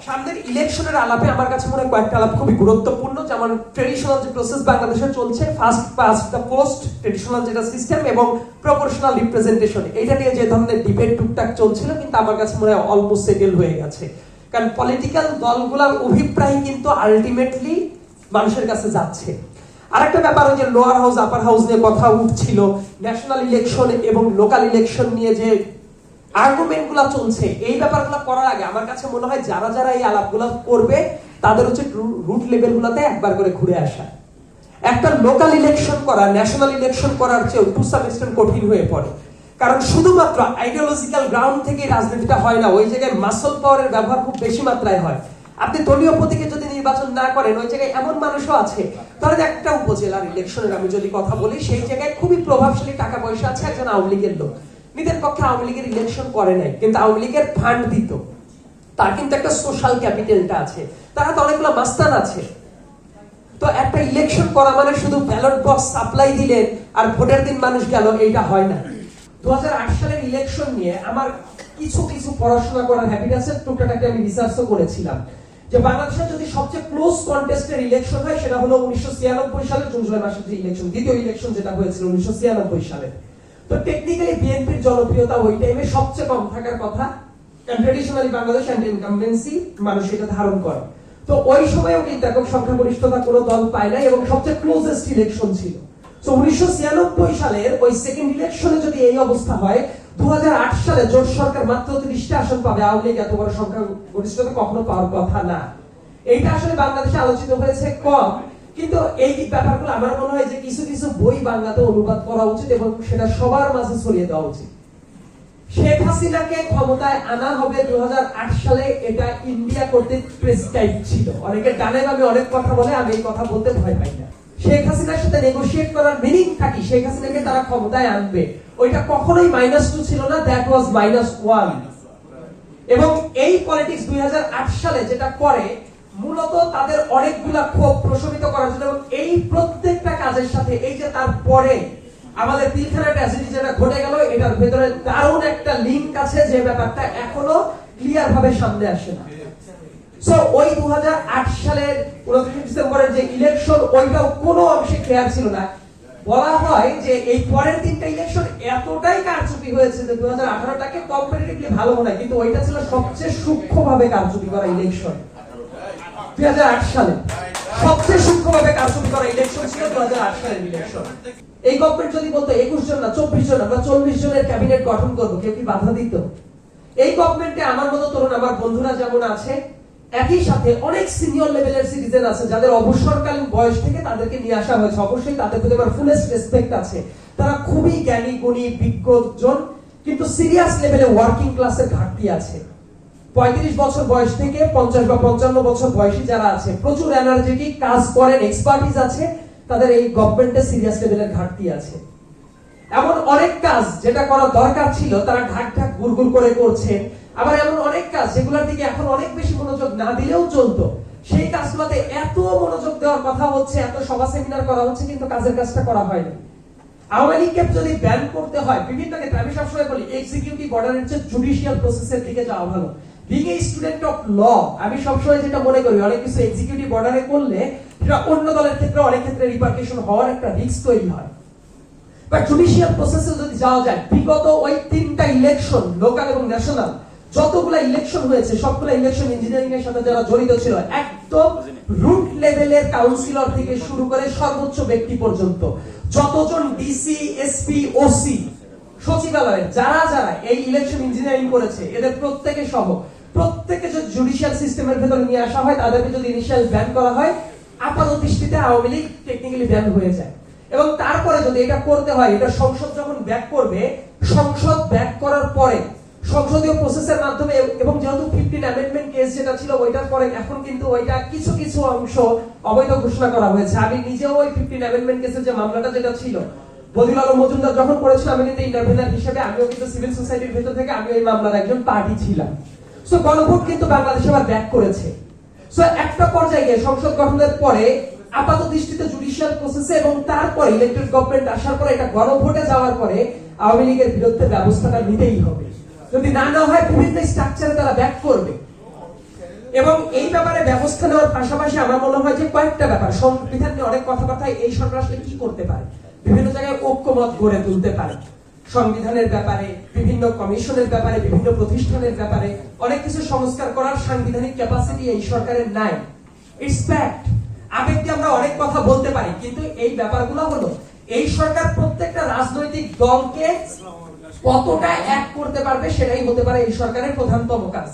সামনের ইলেকশনের আলাপে আমার কাছে মনে হয় কয়েকটা আলাপ খুবই গুরুত্বপূর্ণ, যেমন ট্রেডিশনাল যে প্রসেস বাংলাদেশে চলছে, first past the post traditional যেটা সিস্টেম এবং প্রপোর্শনাল রিপ্রেজেন্টেশন, এটা নিয়ে যে ধরনের ডিবেট টুকটাক চলছিল কিন্তু আমার কাছে মনে হয় অলমোস্ট সেটেল হয়ে গেছে। কারণ পলিটিক্যাল দলগুলোর অভিপ্রায় কিন্তু আলটিমেটলি মানুষের কাছে যাচ্ছে। আরেকটা ব্যাপার যে লোয়ার হাউস আপার হাউস নিয়ে কথা উঠছিল, ন্যাশনাল ইলেকশন এবং লোকাল ইলেকশন নিয়ে যে আর্গুমেন্ট গুলা চলছে, এই ব্যাপারগুলো করার আগে আমার কাছে মনে হয় যারা যারা এই আলাপগুলো করবে তাদের হচ্ছে রুট লেভেল গুলাতে একবার করে ঘুরে আসা। একটা লোকাল ইলেকশন করা ন্যাশনাল ইলেকশন করার চেয়ে টু সাম এক্সটেন্ট কঠিন হয়ে পড়ে, কারণ শুধুমাত্র আইডিওলজিক্যাল গ্রাউন্ড থেকে রাজনীতিটা হয় না, ওই জায়গায় মাসল পাওয়ারের ব্যবহার খুব বেশি মাত্রায় হয়। আপনি দলীয় প্রতীকে যদি নির্বাচন না করেন, ওই জায়গায় এমন মানুষও আছে, ধরেন একটা উপজেলার ইলেকশনের আমি যদি কথা বলি, সেই জায়গায় খুবই প্রভাবশালী টাকা পয়সা আছে একজন আওয়ামী লীগের লোক, নিজের পক্ষে আওয়ামী লীগের ইলেকশন করে নাই কিন্তু আওয়ামী লীগের ফান্ড দিত, তার কিন্তু একটা সোশ্যাল ক্যাপিটালটা আছে, তার হাতে অনেকগুলো মাস্তান আছে। তো একটা ইলেকশন করা মানে শুধু ব্যালট বক্স সাপ্লাই দিলেন আর ভোটের দিন মানুষ গেল, এইটা হয় না। 2008 সালের ইলেকশন নিয়ে আমার কিছু পড়াশোনা করার হ্যাবিট আছে, টুকটাকে আমি রিসার্চও করেছিলাম যে বাংলাদেশে যদি সবচেয়ে ক্লোজ কন্টেস্টের ইলেকশন হয় সেটা হলো 1996 সালের জুন জুলাই মাসের যে ইলেকশন, দ্বিতীয় ইলেকশন যেটা হয়েছিল 1996 সালে। তো টেকনিক্যালি বিএনপির জনপ্রিয়তা ওই টাইমে সবচেয়ে কম থাকার কথা, ট্র্যাডিশনালি বাংলাদেশ অ্যান্টি ইনকামবেন্সি মানুষ এটা ধারণ করে। তো ওই সময়ও কিন্তু এরকম সংখ্যাগরিষ্ঠতা কোনো দল পায় না এবং সবচেয়ে ক্লোজেস্ট ইলেকশন ছিল। তো 1996 সালের ওই সেকেন্ড ইলেকশনে যদি এই অবস্থা হয়, 2008 সালে জোট সরকার মাত্র 30টা আসন পাবে, আওয়ামী লীগ এত বড় সংখ্যাগরিষ্ঠতা কখনো পাওয়ার কথা না। এইটা আসলে বাংলাদেশে আলোচিত হয়েছে কম, কিন্তু এই ব্যাপারগুলো আমার মনে হয় যে কিছু বই বাংলাতে অনুবাদ করা উচিত এবং সেটা সবার মাঝে ছড়িয়ে দেওয়া উচিত। শেখ হাসিনাকে ক্ষমতায় আনা হবে 2008 সালে, এটা ইন্ডিয়া কর্তৃক প্রেসক্রাইব ছিল। অনেকে ডানে বামে অনেক কথা বলে, আমি এই কথা বলতে ভয় পাই না। শেখ হাসিনার সাথে নেগোশিয়েট করার মিনিং থাকি শেখ হাসিনাকে তারা ক্ষমতায় আনবে, ওইটা কখনোই -2 ছিল না, দ্যাট ওয়াজ -1। এবং এই পলিটিক্স 2008 সালে যেটা করে মূলত তাদের অনেকগুলা ক্ষোভ প্রশমিত করার জন্য, এবং এই প্রত্যেকটা কাজের সাথে এই যে তারপরে আমাদের পিলখানা ট্র্যাজেডি যেটা ঘটে গেল, এটার ভেতরে দারুণ একটা লিংক আছে যে ব্যাপারটা এখনো ক্লিয়ার ভাবে সামনে আসে না। সো ওই 2008 সালের 29 ডিসেম্বরের যে ইলেকশন, ওইটাও কোনো অংশে ক্লিয়ার ছিল না। বলা হয় যে এই পরের তিনটা ইলেকশন এতটাই কারচুপি হয়েছে যে 2018টাকে কম্পারেটিভলি ভালো মনে হয়, কিন্তু ওইটা ছিল সবচেয়ে সূক্ষ্মভাবে কারচুপি করা ইলেকশন। 2008 সালে সবচেয়ে সূক্ষ্মভাবে কারচুপি করা ইলেকশন ছিল 2008 সালের ইলেকশন। এই গভর্নমেন্ট যদি বলতো 21 জন না 24 জন, আমরা 40 জনের ক্যাবিনেট গঠন করবো, কেউ কি বাধা দিত? এই গভর্নমেন্টে আমার মতো তরুণ আমার বন্ধুরা যেমন আছে, একই সাথে অনেক সিনিয়র লেভেলের সিটিজেন আছে যাদের অবসরকালীন বয়স থেকে তাদেরকে নিয়ে আসা হয়েছে। অবশ্যই তাদের প্রতি আমার ফুলেস্ট রেসপেক্ট আছে, তারা খুবই জ্ঞানী গুণী বিজ্ঞজন, কিন্তু সিরিয়াস লেভেলে ওয়ার্কিং ক্লাসের ঘাটতি আছে। 35 বছর বয়স থেকে 50 বা 55 বছর বয়সী যারা আছে, প্রচুর এনার্জেটিক, কাজ করেন, এক্সপার্টিস আছে, তাদের এই গভর্নমেন্টে সিরিয়াস লেভেলের ঘাটতি আছে। এমন অনেক কাজ যেটা করা দরকার ছিল তারা ঢাক ঢাক গুড়গুড় করে করছে, আবার এমন অনেক কাজ যেগুলোর দিকে এখন অনেক বেশি মনোযোগ না দিলেও চলতো, সেই কাজগুলোতে এত মনোযোগ দেওয়ার কথা হচ্ছে, এত সভা সেমিনার করা হচ্ছে, কিন্তু কাজের কাজটা করা হয়নি। আওয়ামী লীগকে যদি ব্যান করতে হয় বিভিন্ন ক্ষেত্রে, আমি সবসময় বলি এক্সিকিউটিভ অর্ডারের চেয়ে জুডিশিয়াল প্রসেসের দিকে যাওয়া ভালো। Being a student of law, আমি সবসময় যেটা মনে করি অনেক কিছু এক্সিকিউটিভ অর্ডারে করলে সেটা অন্য দলের ক্ষেত্রে অনেক ক্ষেত্রে রিপারকেশন হওয়ার একটা রিস্ক তৈরি হয়। বাট জুডিশিয়াল প্রসেসে যদি যাওয়া যায়, বিগত ওই তিনটা ইলেকশন, লোকাল এবং ন্যাশনাল, যতগুলা ইলেকশন হয়েছে সবগুলা ইলেকশন ইঞ্জিনিয়ারিং এর সাথে যারা জড়িত ছিল, একদম রুট লেভেলের কাউন্সিলর থেকে শুরু করে সর্বোচ্চ ব্যক্তি পর্যন্ত, যতজন ডিসি, এসপি, ওসি, সচিবালয়ের যারা যারা এই ইলেকশন ইঞ্জিনিয়ারিং করেছে, এদের প্রত্যেকে সহ প্রত্যেকে যদি জুডিশিয়াল সিস্টেমের ভেতরে নিয়ে আসা হয়, তাদেরকে যদি ইনিশিয়াল ব্যান করা হয়, আপাত দৃষ্টিতে আওয়ামী লীগ টেকনিক্যালি ব্যান হয়ে যায়। এবং তারপরে যদি এটা করতে হয়, এটা সংসদ যখন ব্যাক করবে, সংসদ ব্যাক করার পরে সংসদীয় প্রসেসের মাধ্যমে, এবং যেহেতু 15 অ্যামেন্ডমেন্ট কেস যেটা ছিল ওইটার পরে এখন কিন্তু ওইটা কিছু অংশ অবৈধ ঘোষণা করা হয়েছে। আমি নিজেও ওই 15 অ্যামেন্ডমেন্ট কেসের যে মামলাটা যেটা ছিল, বদিউল আলম মজুমদার যখন করেছিল, আমি কিন্তু ইন্টারভেনার হিসেবে, আমিও কিন্তু সিভিল সোসাইটির ভেতর থেকে আমি ওই মামলার একজন পার্টি ছিলাম। সো গণভোট কিন্তু বাংলাদেশে আবার ব্যাক করেছে। সো একটা পর্যায়ে গিয়ে সংসদ গঠনের পরে আপাত দৃষ্টিতে জুডিশিয়াল প্রসেসে এবং তারপরে ইলেকটেড গভর্নমেন্ট আসার পরে এটা গণভোটে যাওয়ার পরে আওয়ামী লীগের বিরুদ্ধে ব্যবস্থাটা নিতেই হবে। যদি না হয় বিভিন্ন স্ট্রাকচারে তারা ব্যাক করবে। এবং এই ব্যাপারে ব্যবস্থা নেওয়ার পাশাপাশি আমার মনে হয় যে কয়েকটা ব্যাপার, সংবিধান নিয়ে অনেক কথাবার্তা, এই সরকার আসলে কি করতে পারে, বিভিন্ন জায়গায় ঐক্যমত গড়ে তুলতে পারে সংবিধানের ব্যাপারে, বিভিন্ন কমিশনের ব্যাপারে, বিভিন্ন প্রতিষ্ঠানের ব্যাপারে অনেক কিছু সংস্কার করার সাংবিধানিক ক্যাপাসিটি এই সরকারের নাই। It's fact. আবেগ দিয়ে আমরা অনেক কথা বলতে পারি, কিন্তু এই ব্যাপারগুলো হলো এই সরকার প্রত্যেকটা রাজনৈতিক দলকে কতটা এক করতে পারবে সেটাই হতে পারে এই সরকারের প্রধানতম কাজ।